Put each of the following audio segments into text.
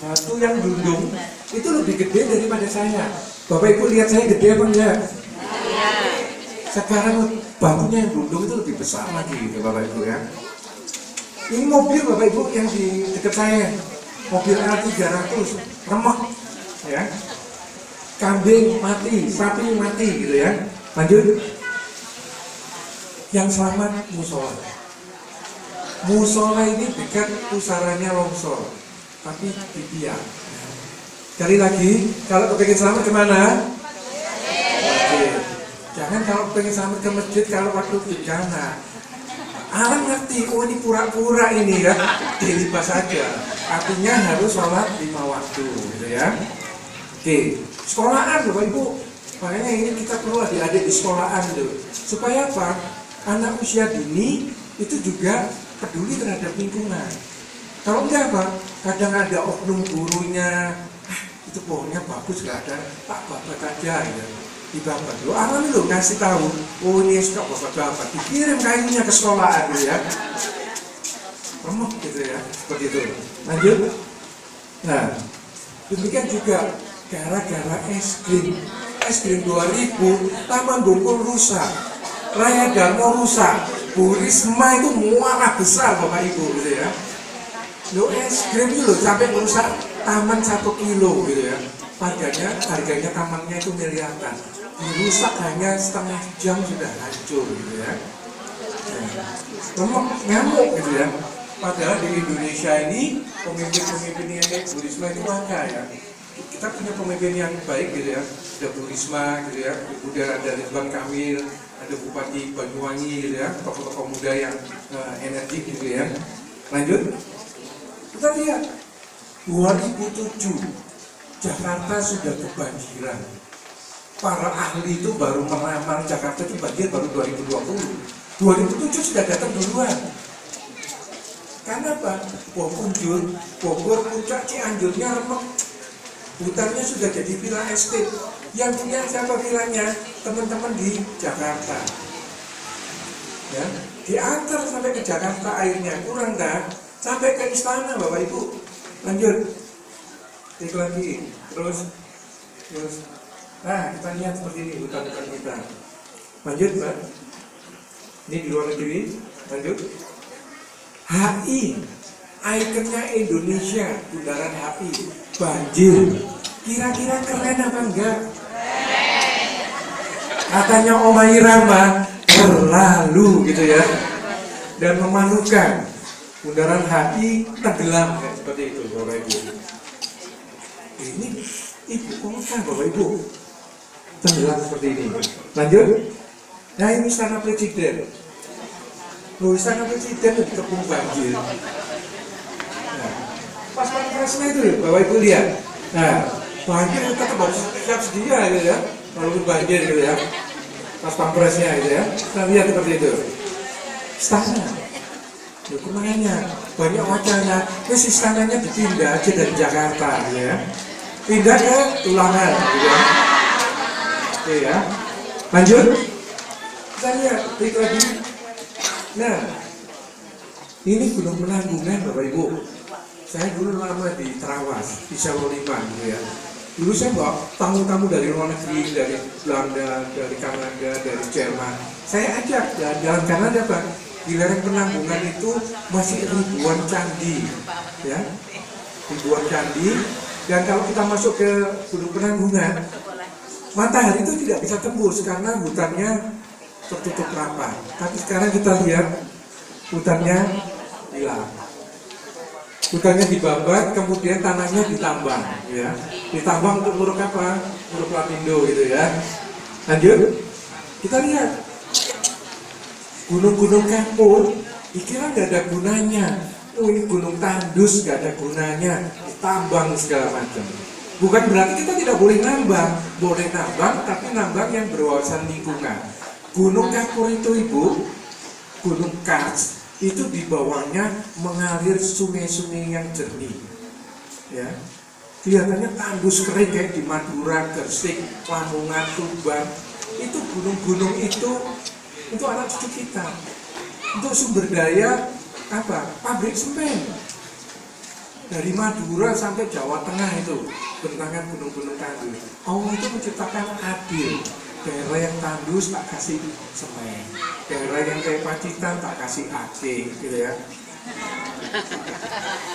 Batu yang dundung itu lebih gede daripada saya. Bapak Ibu lihat saya gede apa enggak? Sekarang batunya yang dundung itu lebih besar lagi gitu Bapak Ibu ya. Ini mobil Bapak Ibu yang di dekat saya, mobil L300 remuk ya. Kambing mati, sapi mati gitu ya. Lanjut. Yang selamat musola. Musola ini dekat pusarannya longsor, tapi dibiar. Sekali lagi, kalau kepengen selamat kemana? Masjid. Jangan kalau pengen selamat ke masjid kalau waktu bencana. Alam ngerti, oh ini pura-pura ini ya, dilibas saja. Artinya harus sholat 5 waktu, gitu ya. Oke, sekolahan Bapak Ibu. Makanya ini kita perlu adik-adik di sekolahan tuh. Supaya apa? Anak usia dini itu juga peduli terhadap lingkungan. Kalau enggak apa? Kadang ada oknum gurunya, itu pohonnya bagus gak ada, tak babat aja ya. Dibabat lo, awalnya lo ngasih tahu, oh ini suka babat-babat, dikirim kayunya ke sekolahan gitu ya. Remuk gitu ya, seperti itu. Lanjut. Nah, demikian juga gara-gara es krim 2000, Taman Bungkul rusak, Raya Darmo rusak, Bu Risma itu muara besar Bapak Ibu gitu ya. Lo es krim itu lo sampai merusak taman 1 kilo gitu ya. Harganya tamannya itu miliaran. Dirusak hanya setengah jam sudah hancur gitu ya. Remuk, ngamuk gitu ya. Padahal di Indonesia ini pemimpin-pemimpin yang kayak Bu Risma itu maka ya. Kita punya pemimpin yang baik gitu ya. Ada Bu Risma gitu ya. Kemudian ada Ridwan Kamil, ada Bupati Banyuwangi gitu ya. Tokoh-tokoh muda yang energik gitu ya. Lanjut. Kita lihat 2007 Jakarta sudah kebanjiran. Para ahli itu baru meramal Jakarta itu banjir baru 2020. 2007 sudah datang duluan. Karena apa? Bogor, Puncak, Cianjurnya remuk. Hutannya sudah jadi villa estate. Yang punya siapa villanya? Teman-teman di Jakarta. Ya, diantar sampai ke Jakarta airnya kurang dah. Sampai ke istana Bapak Ibu. Lanjut. Tik lagi. Terus. Nah, kita lihat seperti ini hutan-hutan kita. Lanjut, Pak. Ini di luar negeri. Lanjut. HI, ikonnya Indonesia, bundaran HI, banjir. Kira-kira keren apa enggak? Katanya Oma Irama terlalu gitu ya. Dan memalukan. Bundaran HI tenggelam seperti itu, Bapak Ibu. Ini ibu kota, Bapak Ibu. Tenggelam seperti ini. Lanjut. Nah ini istana presiden. Loh, istana presiden dikepung banjir. Nah, pas panasnya itu Bapak Ibu lihat. Nah, banjir tetap harus siap sedia gitu ya. Walaupun banjir gitu ya. Pas pampresnya gitu ya. Kita lihat seperti itu. Istana. Loh, kemana? Banyak wacana. Terus istananya dipindah aja dari Jakarta gitu ya. Pindah ke Tulangan gitu ya. Oke ya. Lanjut. Kita lihat klik lagi. Nah, ini Gunung Penanggungan Bapak Ibu. Saya dulu lama di Terawas, di Selo 5 gitu ya. Dulu saya bawa tamu-tamu dari luar negeri, dari Belanda, dari Kanada, dari Jerman. Saya ajak jalan Kanada Pak. Di lereng Penanggungan itu masih ribuan candi, ya, ribuan candi. Dan kalau kita masuk ke Gunung Penanggungan, matahari itu tidak bisa tembus karena hutannya tertutup rapat. Tapi sekarang kita lihat hutannya hilang. Hutannya dibabat, kemudian tanahnya ditambang, ya. Ditambang untuk nguruk apa? Nguruk lapindo gitu ya. Lanjut, kita lihat gunung-gunung kapur, dikira nggak ada gunanya. Oh ini gunung tandus nggak ada gunanya, ditambang segala macam. Bukan berarti kita tidak boleh nambang, boleh nambang, tapi nambang yang berwawasan lingkungan. Gunung Kapur itu Ibu, Gunung Kars, itu di bawahnya mengalir sungai-sungai yang jernih. Ya, kelihatannya tandus kering kayak di Madura, Gresik, Lamongan, Tuban. Itu gunung-gunung itu untuk anak cucu kita, untuk sumber daya apa? Pabrik semen. dari Madura sampai Jawa Tengah itu bentangan gunung-gunung tandus. Allah itu menciptakan adil. Daerah yang tandus tak kasih semen, daerah yang kayak Pacitan tak kasih AC, gitu ya.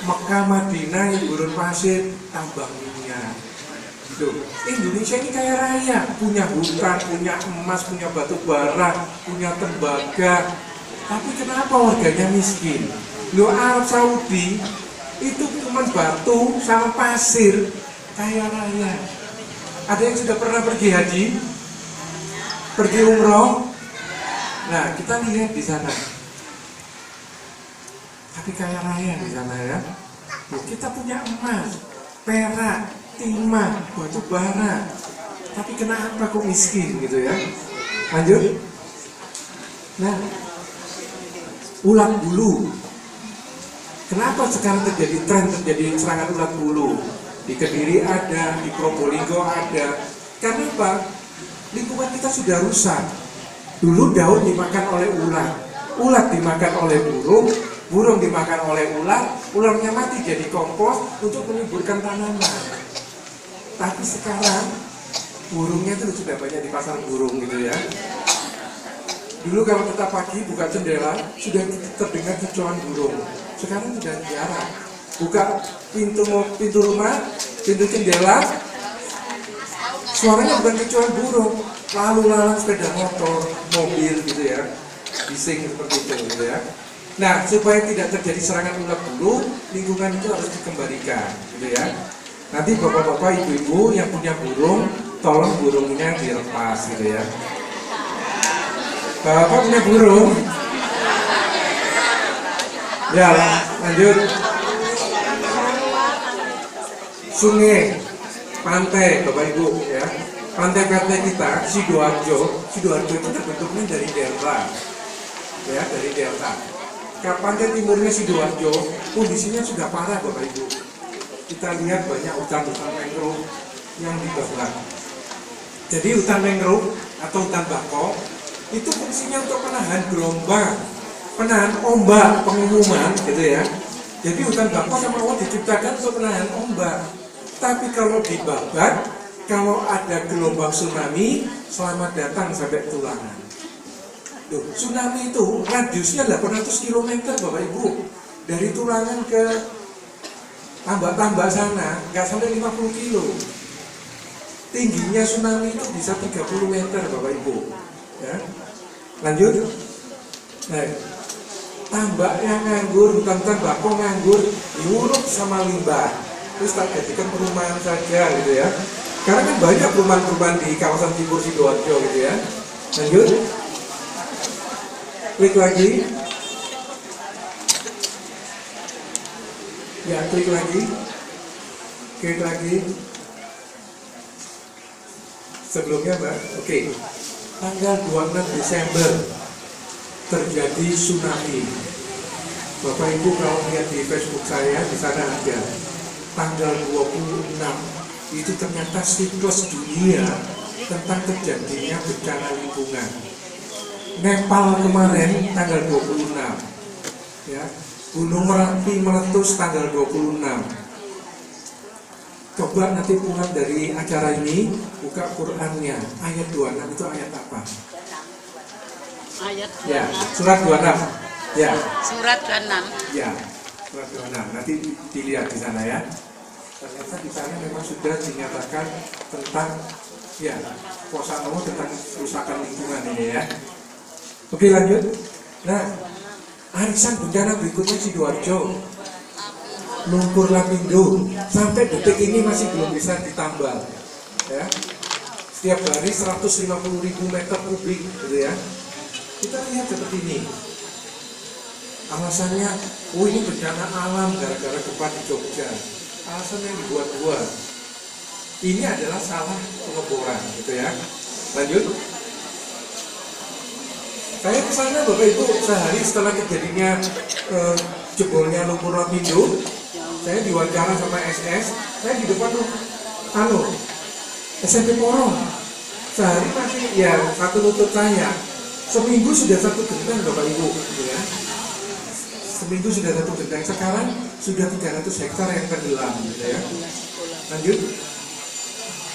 Mekah, Madinah, yang gurun pasir tambang minyak. Duh, Indonesia ini kaya raya, punya hutan, punya emas, punya batu bara, punya tembaga. Tapi kenapa warganya miskin? Loh, Arab Saudi itu cuma batu sama pasir, kaya raya. Ada yang sudah pernah pergi haji? Pergi umroh? Nah, kita lihat di sana. Tapi kaya raya di sana ya. Loh, kita punya emas, perak, timah, batu bara. Tapi kenapa kok miskin gitu ya? Lanjut. Nah, ulat bulu. Kenapa sekarang terjadi tren terjadi serangan ulat bulu? Di Kediri ada, di Probolinggo ada. Karena apa? Lingkungan kita sudah rusak. Dulu daun dimakan oleh ulat, ulat dimakan oleh burung, burung dimakan oleh ular, ularnya mati jadi kompos untuk menyuburkan tanaman. Tapi sekarang burungnya itu sudah banyak di pasar burung gitu ya. Dulu kalau kita pagi buka jendela sudah terdengar kicauan burung. Sekarang sudah jarang. Buka pintu rumah, pintu jendela, suaranya bukan kicauan burung, lalu lalang sepeda motor, mobil gitu ya, bising seperti itu gitu ya. Nah, supaya tidak terjadi serangan ulat bulu, lingkungan itu harus dikembalikan gitu ya. Nanti bapak-bapak, ibu-ibu yang punya burung, tolong burungnya dilepas gitu ya. Bapak punya burung? Ya, lanjut. Sungai, pantai, Bapak Ibu ya. Pantai-pantai kita, Sidoarjo itu terbentuknya dari delta. Ya, dari delta. Pantai timurnya Sidoarjo, kondisinya sudah parah Bapak Ibu. Kita lihat banyak hutan-hutan mangrove yang dibakar. Jadi hutan mangrove atau hutan bakau itu fungsinya untuk menahan gelombang, menahan ombak, pengumuman gitu ya. Jadi hutan bakau sama Allah diciptakan untuk menahan ombak. Tapi kalau dibakar, kalau ada gelombang tsunami, selamat datang sampai Tulangan. Duh, tsunami itu radiusnya 800 km Bapak Ibu. Dari Tulangan ke tambak-tambak sana, nggak sampai 50 kilo. Tingginya tsunami itu bisa 30 meter Bapak Ibu ya. Lanjut. Nah, tambaknya nganggur, hutan-hutan bakau nganggur, diuruk sama limbah. Terus tak jadikan perumahan saja gitu ya. Karena kan banyak perumahan-perumahan di kawasan timur Sidoarjo gitu ya. Lanjut. Klik lagi. Ya, klik lagi. Klik lagi. Sebelumnya Mbak, oke. Tanggal 26 Desember terjadi tsunami. Bapak Ibu kalau lihat di Facebook saya, di sana ada tanggal 26 itu ternyata siklus dunia tentang terjadinya bencana lingkungan. Nepal kemarin tanggal 26 ya, Gunung Merapi meletus tanggal 26. Coba nanti pulang dari acara ini buka Qurannya, ayat 26 itu ayat apa? Ayat 26. Ya, surat 26. Ya. Surat 26. Ya, surat 26. Nanti dilihat di sana ya. Ternyata di sana memang sudah dinyatakan tentang ya kuasa Allah tentang kerusakan lingkungan ini ya. Oke lanjut. Nah, arisan bencana berikutnya Sidoarjo, Lumpur Lapindo, sampai detik ini masih belum bisa ditambal. Ya, setiap hari 150.000 meter kubik, gitu ya. Kita lihat seperti ini. Alasannya, oh ini bencana alam gara-gara gempa di Jogja. Alasan yang dibuat-buat. Ini adalah salah pengeboran, gitu ya. Lanjut. Saya kesana Bapak Ibu sehari setelah kejadiannya jebolnya Lumpur Lapindo, saya diwawancara sama SS. Saya di depan SMP Porong. Sehari masih ya satu lutut saya. Seminggu sudah satu genteng Bapak Ibu, gitu ya. seminggu sudah 1 hektar, sekarang sudah 300 hektar yang tenggelam gitu ya. Lanjut.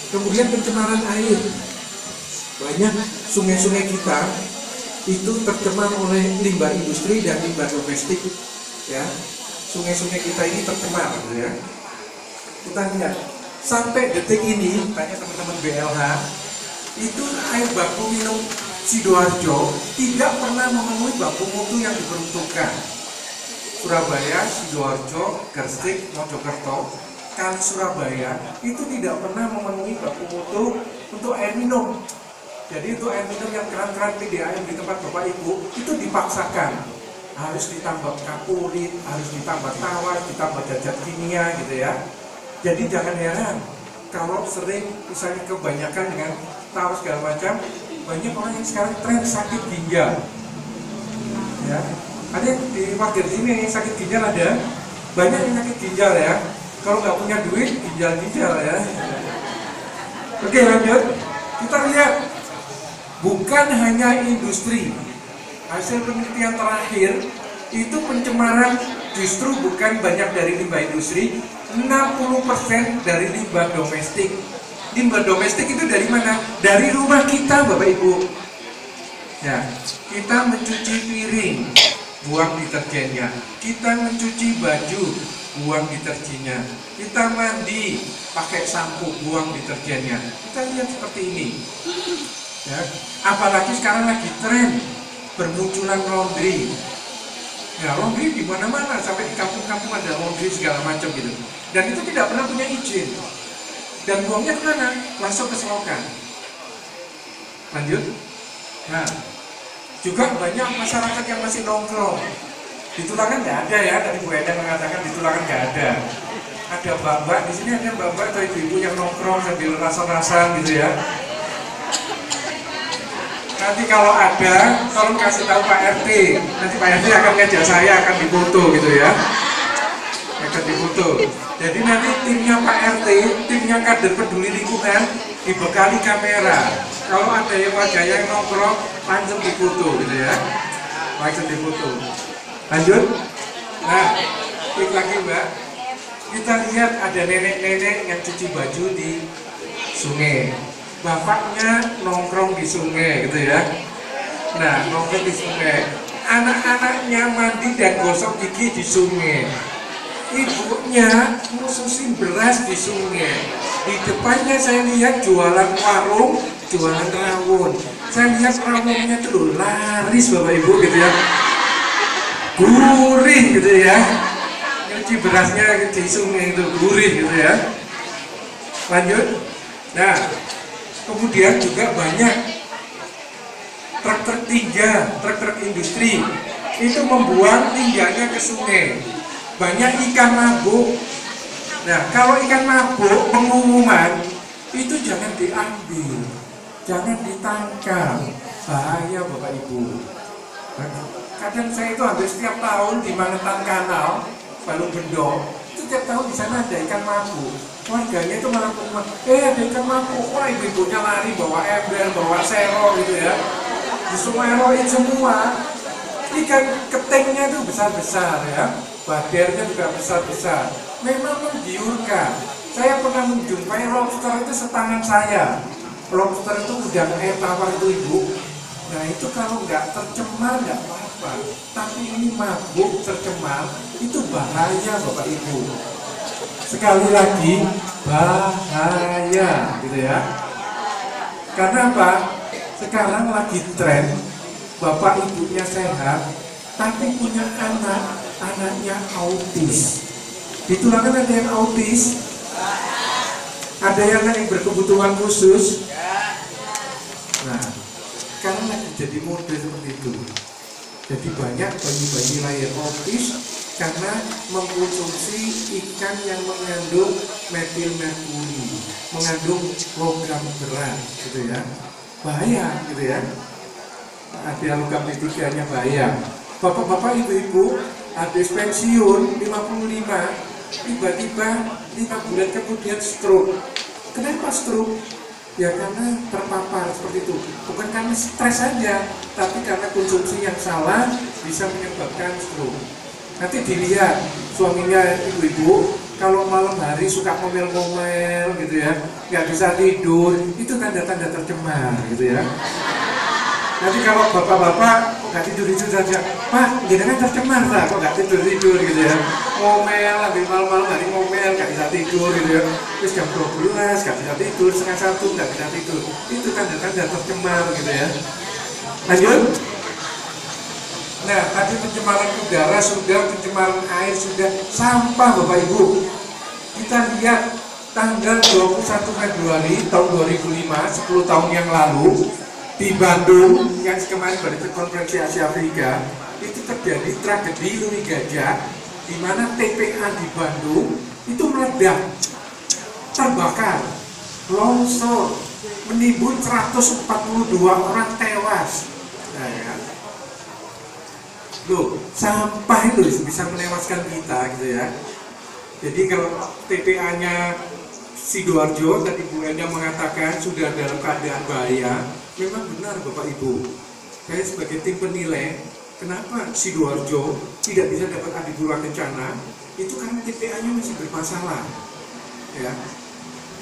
Kemudian pencemaran air, banyak sungai-sungai kita itu tercemar oleh limbah industri dan limbah domestik ya. Sungai-sungai kita ini tercemar gitu ya. Kita lihat sampai detik ini, tanya teman-teman BLH, itu air baku minum Sidoarjo tidak pernah memenuhi baku mutu yang diperuntukkan. Surabaya, Sidoarjo, Gresik, Mojokerto, Kali Surabaya itu tidak pernah memenuhi baku mutu untuk air minum. Jadi itu air minum yang keran-keran PDAM di tempat Bapak Ibu itu dipaksakan harus ditambah kapurit, harus ditambah tawar, ditambah zat kimia gitu ya. Jadi jangan heran kalau sering misalnya kebanyakan dengan tawar segala macam, banyak orang yang sekarang tren sakit ginjal. Ya, ada yang di warga sini yang sakit ginjal ada, banyak yang sakit ginjal ya. Kalau nggak punya duit, ginjal ya. Oke lanjut, kita lihat bukan hanya industri. Hasil penelitian terakhir itu pencemaran justru bukan banyak dari limbah industri, 60% dari limbah domestik. Limbah domestik itu dari mana? Dari rumah kita, Bapak Ibu. Ya, kita mencuci piring, buang deterjennya. Kita mencuci baju, buang deterjennya. Kita mandi, pakai sampo, buang deterjennya. Kita lihat seperti ini. Ya, apalagi sekarang lagi tren bermunculan laundry. Ya, laundry di mana-mana, sampai di kampung-kampung ada laundry segala macam gitu. Dan itu tidak pernah punya izin. Dan buangnya kemana? Langsung ke selokan. Lanjut. Nah, juga banyak masyarakat yang masih nongkrong. Di Tulangan nggak ada ya, tadi Bu Endang mengatakan di Tulangan nggak ada. Ada mbak-mbak, di sini ada mbak-mbak atau ibu-ibu yang nongkrong sambil rasa-rasan gitu ya. Nanti kalau ada, tolong kasih tahu Pak RT. Nanti Pak RT akan ngajak saya, akan difoto gitu ya. Akan difoto. Jadi nanti timnya Pak RT, timnya kader peduli lingkungan dibekali kamera. Kalau ada yang wajah yang nongkrong, langsung difoto gitu ya. Langsung difoto. Lanjut. Nah, klik lagi Mbak. Kita lihat ada nenek-nenek yang cuci baju di sungai. Bapaknya nongkrong di sungai gitu ya. Nah, nongkrong di sungai. Anak-anaknya mandi dan gosok gigi di sungai. Ibunya ngususin beras di sungai. Di depannya saya lihat jualan warung, jualan rawon. Saya lihat rawonnya itu loh, laris Bapak Ibu gitu ya. Gurih gitu ya. Nyuci berasnya di sungai itu gurih gitu ya. Lanjut. Nah, kemudian juga banyak truk-truk tinja, truk-truk industri itu membuang tinjanya ke sungai. Banyak ikan mabuk. Nah, kalau ikan mabuk, pengumuman itu jangan diambil, jangan ditangkap, bahaya Bapak Ibu. Kadang saya itu hampir setiap tahun di Mangetan Kanal, Balung Bendo, itu setiap tahun di sana ada ikan mabuk. Warganya itu malah pengumuman, ada ikan mabuk. Wah, ibu-ibunya lari bawa ember, bawa sero gitu ya. Disemeroin semua. Ikan ketingnya itu besar-besar ya, badernya juga besar-besar. Memang menggiurkan. Saya pernah menjumpai lobster itu setangan saya. Lobster itu udah air tawar itu Ibu. Nah itu kalau nggak tercemar nggak apa-apa. Tapi ini mabuk tercemar itu bahaya Bapak Ibu. Sekali lagi bahaya gitu ya. Karena apa? Sekarang lagi tren Bapak ibunya sehat, tapi punya anak, anaknya autis. Di Tulangan ada yang autis, ada yang berkebutuhan khusus. Nah, sekarang lagi jadi mode seperti itu. Jadi banyak bayi-bayi lahir autis karena mengkonsumsi ikan yang mengandung metilmerkuri, mengandung logam berat, gitu ya. Bahaya, gitu ya. Ada logam D3-nya bahaya. Bapak-bapak, ibu-ibu habis pensiun 55, tiba-tiba 5 bulan kemudian stroke. Kenapa stroke? Ya karena terpapar seperti itu. Bukan karena stres saja, tapi karena konsumsi yang salah bisa menyebabkan stroke. Nanti dilihat suaminya ibu-ibu kalau malam hari suka ngomel-ngomel gitu ya, nggak bisa tidur, itu tanda-tanda tercemar gitu ya. Nanti kalau bapak-bapak kok nggak tidur saja, Pak, jenengan tercemar lah, kok nggak tidur gitu ya. Ngomel, habis malam-malam hari ngomel, nggak bisa tidur gitu ya. Terus jam 12 nggak bisa tidur, setengah 1 nggak bisa tidur, itu tanda-tanda tercemar gitu ya. Lanjut. Nah, tadi pencemaran udara sudah, pencemaran air sudah, sampah Bapak Ibu. Kita lihat tanggal 21 Februari tahun 2005, 10 tahun yang lalu, di Bandung, yang kemarin pada konferensi Asia Afrika, itu terjadi tragedi Luri Gajah, di mana TPA di Bandung itu meledak, terbakar, longsor, menimbun 142 orang tewas. Nah, ya. Loh, sampah itu bisa menewaskan kita gitu ya. Jadi kalau TPA-nya Sidoarjo, tadi Bu Enda mengatakan sudah dalam keadaan bahaya, memang benar Bapak Ibu. Saya sebagai tim penilai, kenapa Sidoarjo tidak bisa dapat Adipura Kencana, itu karena TPA-nya masih bermasalah. Ya,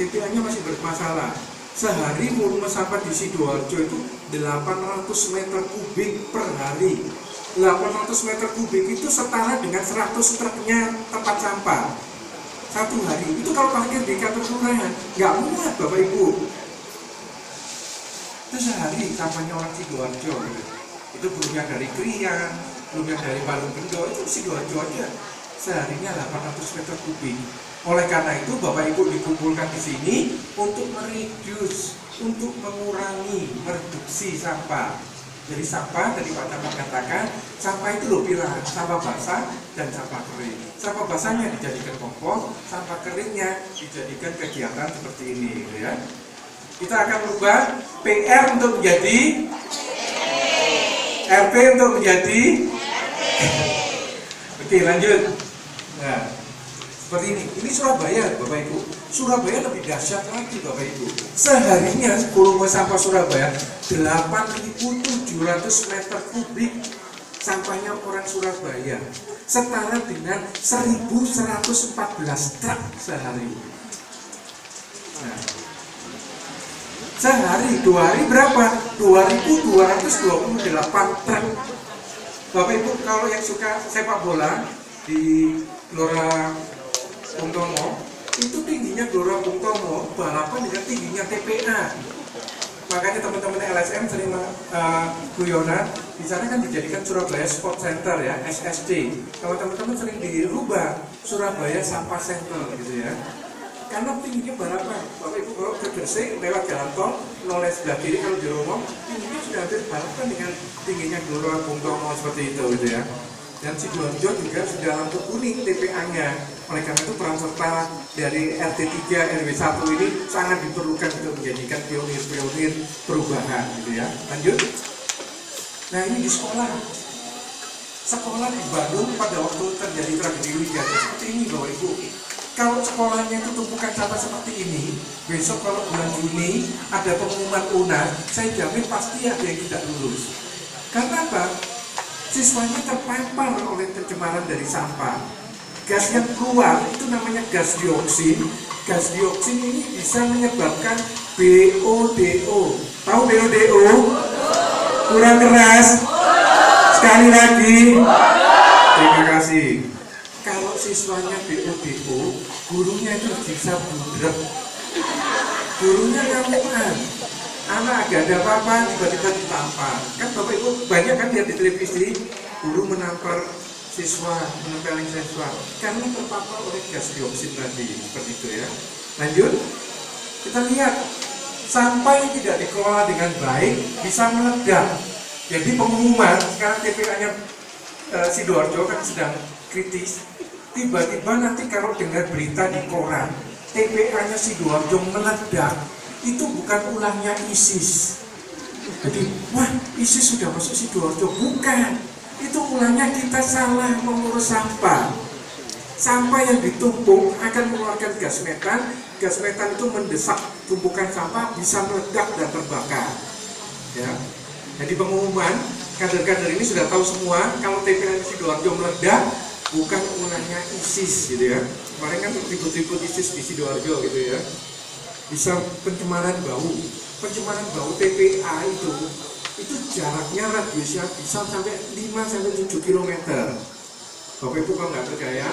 TPA-nya masih bermasalah. Sehari volume sampah di Sidoarjo itu 800 meter kubik per hari. 800 meter kubik itu setara dengan 100 truknya tempat sampah satu hari. Itu kalau parkir di kantor kelurahan nggak muat Bapak Ibu. Itu sehari sampahnya orang Sidoarjo gitu. Itu belum yang dari Krian, belum yang dari Balung Bendo, itu Sidoarjo aja seharinya 800 meter kubik. Oleh karena itu Bapak Ibu dikumpulkan di sini untuk mereduce, untuk mengurangi reduksi sampah. Jadi sampah, tadi Pak Camat katakan, sampah itu loh pilihan, sampah basah dan sampah kering. Sampah basahnya dijadikan kompos, sampah keringnya dijadikan kegiatan seperti ini, gitu ya. Kita akan merubah PR untuk menjadi RP untuk menjadi Oke, lanjut. Nah, seperti ini. Ini Surabaya, Bapak Ibu. Surabaya lebih dahsyat lagi Bapak Ibu. Seharinya volume sampah Surabaya 8.700 meter kubik sampahnya orang Surabaya, setara dengan 1.114 truk sehari. Nah, sehari, 2 hari berapa? 2.228 truk. Bapak Ibu kalau yang suka sepak bola di Gelora Bung Tomo, itu tingginya Gelora Bung Tomo balapan dengan tingginya TPA. Makanya teman-teman LSM sering guyonan, di sana kan dijadikan Surabaya Sport Center ya, SSC. Kalau teman-teman sering dirubah Surabaya Sampah Center gitu ya. Karena tingginya balapan. Bapak Ibu kalau ke Gresik lewat jalan tol, noleh sebelah kiri kalau di Romo, tingginya sudah hampir balapan dengan tingginya Gelora Bung Tomo seperti itu gitu ya. Dan Sidoarjo juga sudah lampu kuning TPA-nya. Oleh karena itu peran serta dari RT 3 RW 1 ini sangat diperlukan untuk menjadikan pionir-pionir perubahan gitu ya. Lanjut. Nah, ini di sekolah. Sekolah di Bandung pada waktu terjadi tragedi Luri Gajah seperti ini Bapak Ibu. Kalau sekolahnya itu tumpukan sampah seperti ini, besok kalau bulan Juni ada pengumuman UNAS, saya jamin pasti ada yang tidak lulus. Karena apa? Siswanya terpapar oleh pencemaran dari sampah. Gas yang keluar itu namanya gas dioksin. Gas dioksin ini bisa menyebabkan BODO. Tahu BODO? Kurang keras. Sekali lagi. Terima kasih. Kalau siswanya BODO, gurunya itu bisa budrek. Gurunya ngamukan. Anak agak ada apa-apa, tiba-tiba ditampar. Kan Bapak Ibu banyak kan lihat di televisi, guru menampar siswa, menempelin siswa, karena terpapar oleh gas dioksin tadi, seperti itu ya. Lanjut, kita lihat sampah yang tidak dikelola dengan baik bisa meledak. Jadi pengumuman sekarang TPA-nya Sidoarjo kan sedang kritis. Tiba-tiba nanti kalau dengar berita di koran, TPA-nya Sidoarjo meledak. Itu bukan ulahnya ISIS. Jadi, wah ISIS sudah masuk Sidoarjo. Bukan. Itu ulahnya kita salah mengurus sampah. Sampah yang ditumpuk akan mengeluarkan gas metan. Gas metan itu mendesak tumpukan sampah, bisa meledak dan terbakar. Ya. Jadi pengumuman, kader-kader ini sudah tahu semua kalau TPA Sidoarjo meledak, bukan ulahnya ISIS gitu ya. Kemarin kan ribut-ribut ISIS di Sidoarjo gitu ya. Bisa pencemaran bau TPA itu jaraknya radiusnya bisa sampai 5-7 km. Bapak Ibu kalau nggak percaya,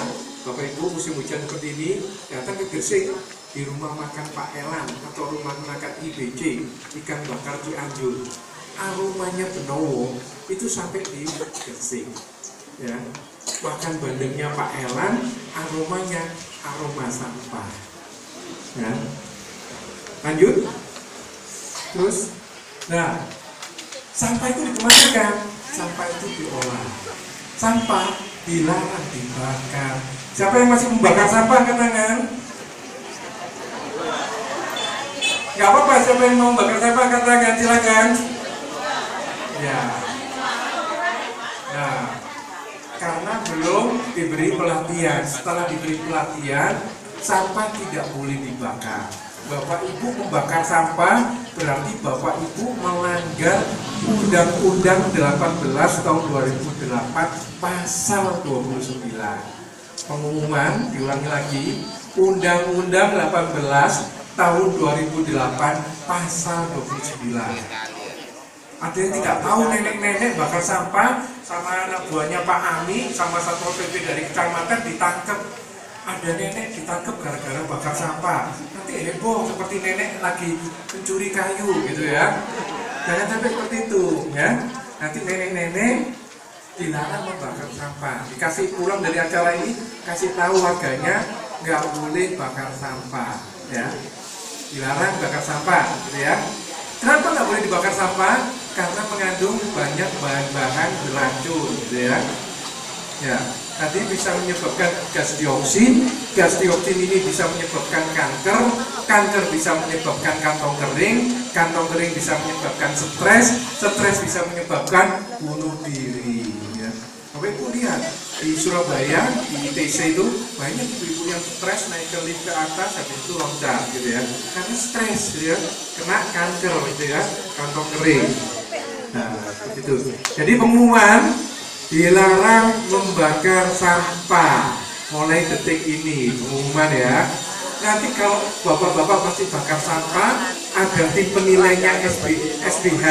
Bapak Ibu musim hujan seperti ini datang ke Gresik di rumah makan Pak Elan atau rumah makan IBC ikan bakar Cianjur, aromanya Benowo itu sampai di Gresik ya. Makan bandengnya Pak Elan aromanya aroma sampah ya. Lanjut terus, nah sampah itu dikemanakan? Sampah itu diolah, sampah dilarang dibakar. Siapa yang masih membakar sampah angkat tangan? Gak apa-apa, siapa yang mau membakar sampah angkat tangan, silakan. Ya. Nah, karena belum diberi pelatihan. Setelah diberi pelatihan, sampah tidak boleh dibakar. Bapak Ibu membakar sampah berarti Bapak Ibu melanggar Undang-Undang 18 tahun 2008 pasal 29. Pengumuman diulangi lagi, Undang-Undang 18 tahun 2008 pasal 29. Ada yang tidak tahu nenek-nenek bakar sampah sama anak buahnya Pak Ami sama Satpol PP dari kecamatan ditangkap. Ada nenek ditangkap gara-gara bakar sampah. Nanti heboh seperti nenek lagi mencuri kayu gitu ya. Jangan sampai seperti itu ya. Nanti nenek-nenek dilarang membakar sampah. Dikasih pulang dari acara ini, kasih tahu warganya nggak boleh bakar sampah ya. Dilarang bakar sampah gitu ya. Kenapa nggak boleh dibakar sampah? Karena mengandung banyak bahan-bahan beracun gitu ya. Ya, tadi bisa menyebabkan gas dioksin ini bisa menyebabkan kanker bisa menyebabkan kantong kering bisa menyebabkan stres bisa menyebabkan bunuh diri ya. Bapak Ibu lihat di Surabaya di ITC itu banyak ibu-ibu yang stres naik ke lift ke atas habis itu loncat gitu ya, karena stres gitu ya, kena kanker gitu ya, kantong kering. Nah, itu. Jadi pengumuman dilarang membakar sampah mulai detik ini, pengumuman ya. Nanti kalau bapak-bapak pasti bakar sampah, ada tim penilainya SBH.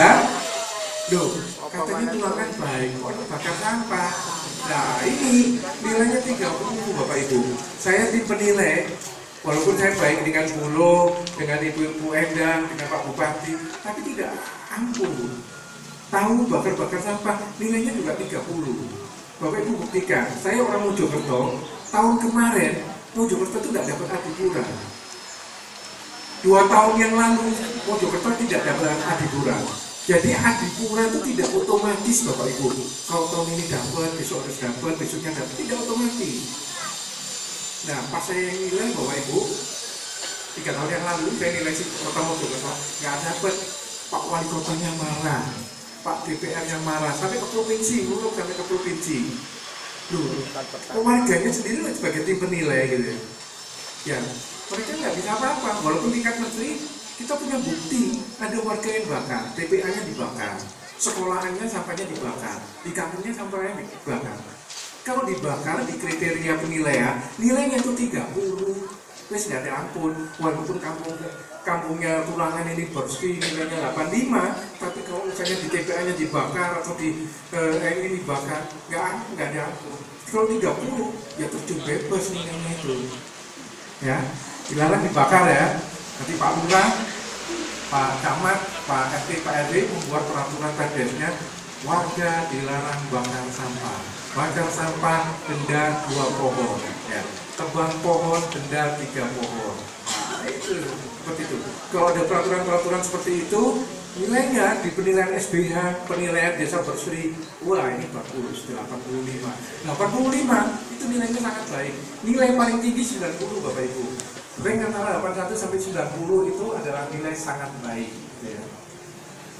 Loh, katanya tulangan baik, bakar sampah. Nah ini nilainya 30 Bapak Ibu. Saya tim penilai, walaupun saya baik dengan Bulo, dengan Ibu Endang, dengan Pak Bupati, tapi tidak ampun. Tahu bakar-bakar sampah nilainya juga 30. Bapak Ibu buktikan, saya orang Mojokerto, tahun kemarin Mojokerto itu tidak dapat adipura. 2 tahun yang lalu Mojokerto tidak dapat adipura. Jadi adipura itu tidak otomatis Bapak Ibu. Kalau tahun ini dapat, besok harus dapat, besoknya dapat, tidak otomatis. Nah pas saya nilai Bapak Ibu, 3 tahun yang lalu saya nilai si kota Mojokerto nggak dapat, Pak Wali Kotanya marah, Pak DPR yang marah, sampai ke provinsi, nguruk sampai ke provinsi. Loh, warganya sendiri sebagai tim penilai gitu ya. Mereka nggak bisa apa-apa, walaupun tingkat menteri kita punya bukti, ada warga yang bakar, TPA-nya dibakar, sekolahannya sampahnya dibakar, di kampungnya sampahnya dibakar. Kalau dibakar di kriteria penilaian, nilainya itu 30. Wes nggak ada ampun, walaupun kampungnya Tulangan ini bersih nilainya 85, tapi kalau misalnya di TPA-nya dibakar atau di ini dibakar, nggak ada ampun. Kalau 30 ya terjun bebas nilainya itu, ya dilarang dibakar ya. Nanti Pak Lurah, Pak Camat, Pak RT, Pak RW membuat peraturan Perdesnya, warga dilarang bakar sampah. Bakar sampah denda 2 pohon, ya. Tebang pohon denda 3 pohon. Nah itu seperti itu. Kalau ada peraturan-peraturan seperti itu, nilainya di penilaian SBH, penilaian desa berseri, wah ini bagus, 85. 85 itu nilainya sangat baik. Nilai paling tinggi 90 Bapak Ibu. Rank antara 81 sampai 90 itu adalah nilai sangat baik. Ya.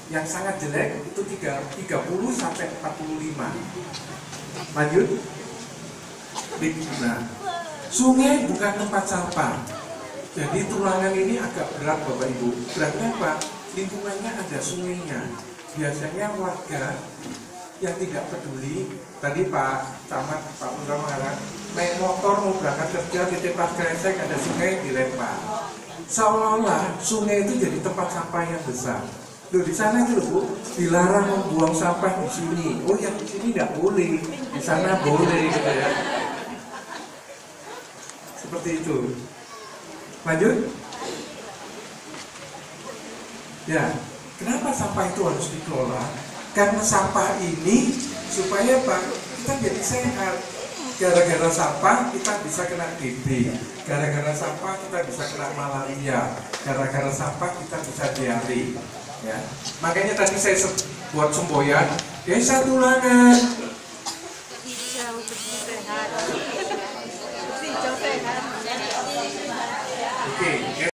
Yang sangat jelek itu 30 sampai 45. Lanjut. Nah, sungai bukan tempat sampah. Jadi Tulangan ini agak berat Bapak Ibu. Beratnya apa? Lingkungannya ada sungainya. Biasanya warga yang tidak peduli. Tadi Pak Camat, Pak Putra mengatakan, naik motor mau berangkat kerja, di tempat kresek ada sungai dilempar. Seolah-olah sungai itu jadi tempat sampah yang besar. Loh, di sana itu loh Bu, dilarang membuang sampah di sini. Oh, yang di sini nggak boleh, di sana boleh gitu ya. Seperti itu. Lanjut. Ya, kenapa sampah itu harus dikelola? Karena sampah ini supaya kita jadi sehat. Gara-gara sampah kita bisa kena TB. Gara-gara sampah kita bisa kena malaria. Gara-gara sampah kita bisa diare. Ya, makanya tadi saya buat semboyan, desa Tulangan,